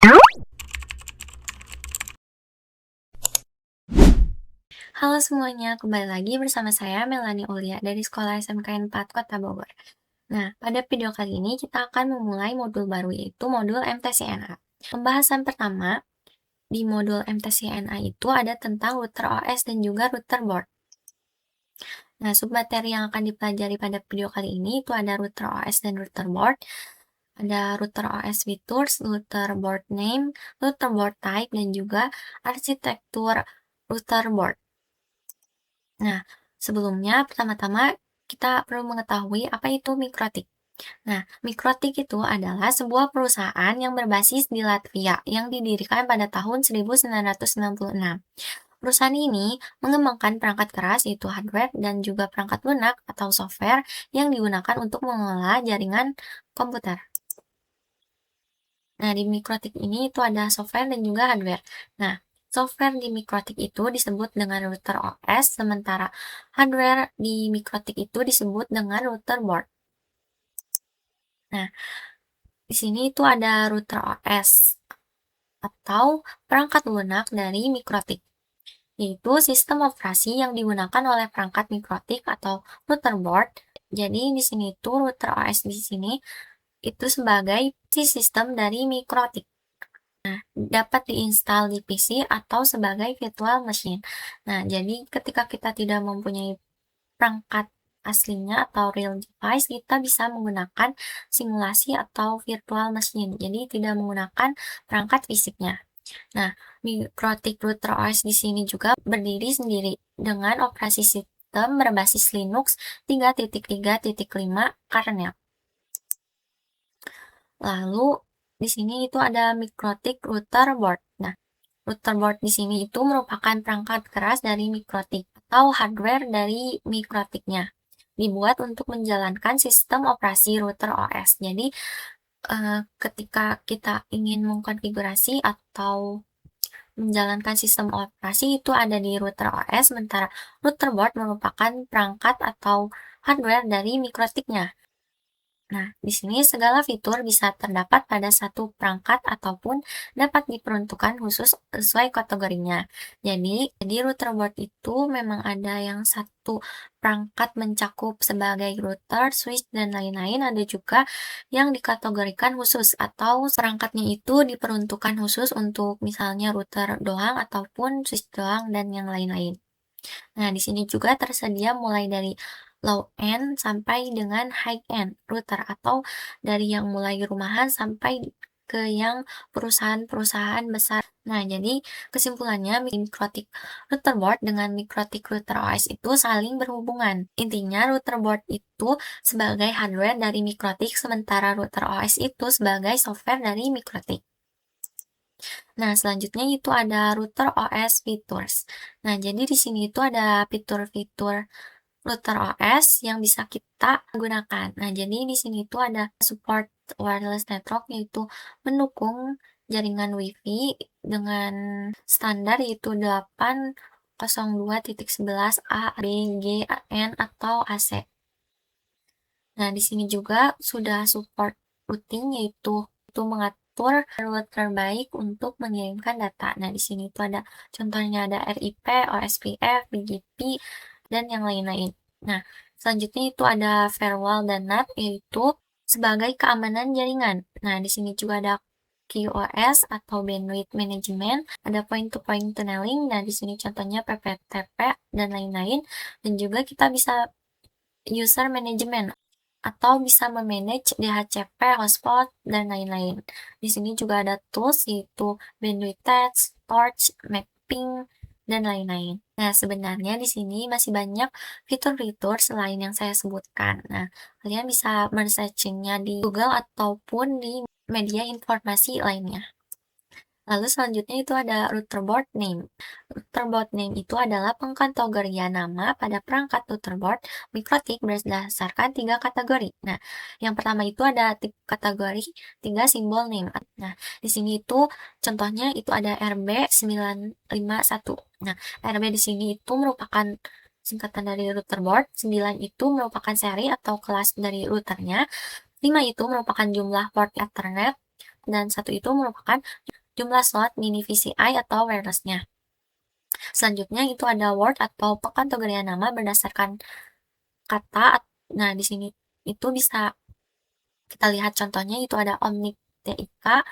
Halo semuanya, kembali lagi bersama saya Melanie Aulia dari Sekolah SMKN 4 Kota Bogor. Nah, pada video kali ini kita akan memulai modul baru yaitu modul MTCNA. Pembahasan pertama di modul MTCNA itu ada tentang router OS dan juga router board. Nah, submateri yang akan dipelajari pada video kali ini itu ada router OS dan router board, ada router OS features, router board name, router board type, dan juga arsitektur router board. Nah, sebelumnya pertama-tama kita perlu mengetahui apa itu Mikrotik. Nah, Mikrotik itu adalah sebuah perusahaan yang berbasis di Latvia yang didirikan pada tahun 1996. Perusahaan ini mengembangkan perangkat keras yaitu hardware dan juga perangkat lunak atau software yang digunakan untuk mengelola jaringan komputer. Nah, di Mikrotik ini itu ada software dan juga hardware. Nah, software di Mikrotik itu disebut dengan router OS, sementara hardware di Mikrotik itu disebut dengan router board. Nah, di sini itu ada router OS atau perangkat lunak dari Mikrotik, yaitu sistem operasi yang digunakan oleh perangkat Mikrotik atau router board. Jadi di sini itu router OS di sini itu sebagai sistem dari Mikrotik. Dapat diinstal di PC atau sebagai virtual machine. Nah, jadi ketika kita tidak mempunyai perangkat aslinya atau real device, kita bisa menggunakan simulasi atau virtual machine. Jadi tidak menggunakan perangkat fisiknya. Nah, Mikrotik Router OS di sini juga berdiri sendiri dengan operasi sistem berbasis Linux 3.3.5 kernel. Lalu di sini itu ada Mikrotik Router Board. Nah, router board di sini itu merupakan perangkat keras dari Mikrotik atau hardware dari Mikrotiknya. Dibuat untuk menjalankan sistem operasi router OS. Jadi, ketika kita ingin mengkonfigurasi atau menjalankan sistem operasi itu ada di router OS, sementara router board merupakan perangkat atau hardware dari Mikrotiknya. Nah, di sini segala fitur bisa terdapat pada satu perangkat ataupun dapat diperuntukkan khusus sesuai kategorinya. Jadi router board itu memang ada yang satu perangkat mencakup sebagai router, switch, dan lain-lain. Ada juga yang dikategorikan khusus atau perangkatnya itu diperuntukkan khusus untuk misalnya router doang ataupun switch doang dan yang lain-lain. Nah, di sini juga tersedia mulai dari low end sampai dengan high end router atau dari yang mulai rumahan sampai ke yang perusahaan-perusahaan besar. Nah, jadi kesimpulannya Mikrotik router board dengan Mikrotik router OS itu saling berhubungan. Intinya router board itu sebagai hardware dari Mikrotik, sementara router OS itu sebagai software dari Mikrotik. Nah, selanjutnya itu ada router OS features. Nah, jadi di sini itu ada fitur-fitur router OS yang bisa kita gunakan. Nah, jadi di sini itu ada support wireless network, yaitu mendukung jaringan WiFi dengan standar yaitu 802.11a, B, G, N, atau AC. Nah, di sini juga sudah support routing, yaitu mengatur rute terbaik untuk mengirimkan data. Nah, di sini itu ada contohnya ada RIP, OSPF, BGP, dan yang lain-lain. Nah, selanjutnya itu ada firewall dan NAT, yaitu sebagai keamanan jaringan. Nah, di sini juga ada QoS atau bandwidth management, ada point-to-point tunneling. Nah, di sini contohnya PPTP dan lain-lain. Dan juga kita bisa user management atau bisa memanage DHCP, hotspot, dan lain-lain. Di sini juga ada tools yaitu bandwidth test, torch, mapping, dan lain-lain. Nah, sebenarnya di sini masih banyak fitur-fitur selain yang saya sebutkan. Nah, kalian bisa men-searchingnya di Google ataupun di media informasi lainnya. Lalu selanjutnya itu ada router board name. Router board name itu adalah pengkategorian nama pada perangkat router board Mikrotik berdasarkan 3 kategori. Nah, yang pertama itu ada tipe kategori 3 simbol name. Nah, di sini itu contohnya itu ada RB951. Nah, RB di sini itu merupakan singkatan dari router board, 9 itu merupakan seri atau kelas dari routernya, 5 itu merupakan jumlah port Ethernet, dan 1 itu merupakan jumlah slot mini VCI atau wireless-nya. Selanjutnya itu ada word atau pengkategorian nama berdasarkan kata. Nah, di sini itu bisa kita lihat contohnya, itu ada Omnic TIK,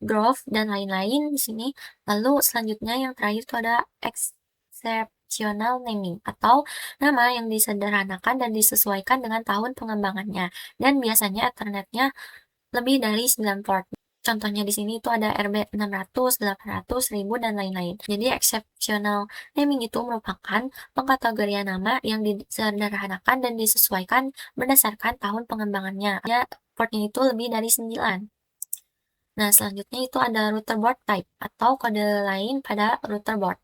Growth, dan lain-lain di sini. Lalu selanjutnya yang terakhir itu ada exceptional naming atau nama yang disederhanakan dan disesuaikan dengan tahun pengembangannya. Dan biasanya Ethernetnya lebih dari 9 port. Contohnya di sini itu ada RB600, 800, 1000, dan lain-lain. Jadi exceptional naming itu merupakan pengkategorian nama yang disederhanakan dan disesuaikan berdasarkan tahun pengembangannya. Ya, portnya itu lebih dari 9. Nah, selanjutnya itu ada router board type atau kode lain pada router board.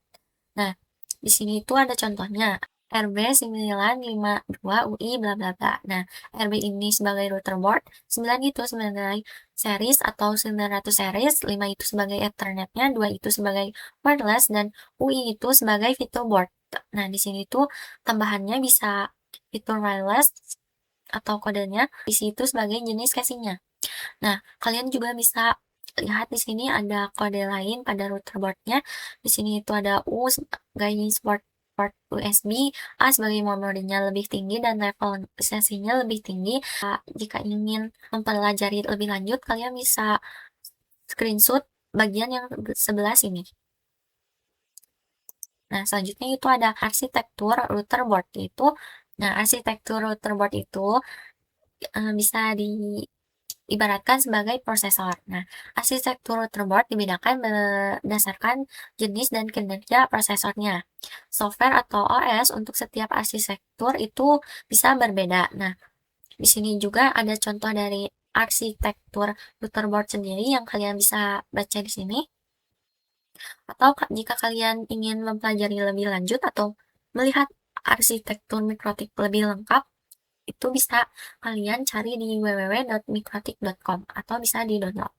Nah, di sini itu ada contohnya. RB952UI bla bla bla. Nah, RB ini sebagai router board, 9 itu sebagai series atau 900 series, 5 itu sebagai Ethernetnya, 2 itu sebagai wireless, dan UI itu sebagai fitur board. Nah, di sini tuh tambahannya bisa fitur wireless atau kodenya, isi itu sebagai jenis casingnya. Nah, kalian juga bisa lihat di sini ada kode lain pada router boardnya. Di sini itu ada U sebagai port USB, A sebagai memorinya lebih tinggi dan level sesinya lebih tinggi. Jika ingin mempelajari lebih lanjut, kalian bisa screenshot bagian yang sebelah sini. Nah, selanjutnya itu ada arsitektur router board itu. Nah, arsitektur router board itu bisa diibaratkan sebagai prosesor. Nah, arsitektur router board dibedakan berdasarkan jenis dan kinerja prosesornya. Software atau OS untuk setiap arsitektur itu bisa berbeda. Nah, di sini juga ada contoh dari arsitektur router board sendiri yang kalian bisa baca di sini. Atau jika kalian ingin mempelajari lebih lanjut atau melihat arsitektur mikrotik lebih lengkap, itu bisa kalian cari di www.mikrotik.com atau bisa di-download.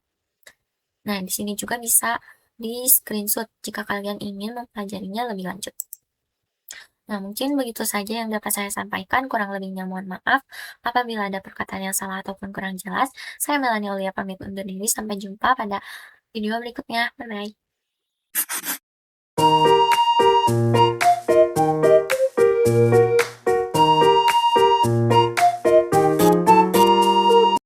Nah, di sini juga bisa di screenshot jika kalian ingin mempelajarinya lebih lanjut. Nah, mungkin begitu saja yang dapat saya sampaikan, kurang lebihnya mohon maaf. Apabila ada perkataan yang salah ataupun kurang jelas, saya Melanie Aulia pamit undur diri, sampai jumpa pada video berikutnya. Bye-bye.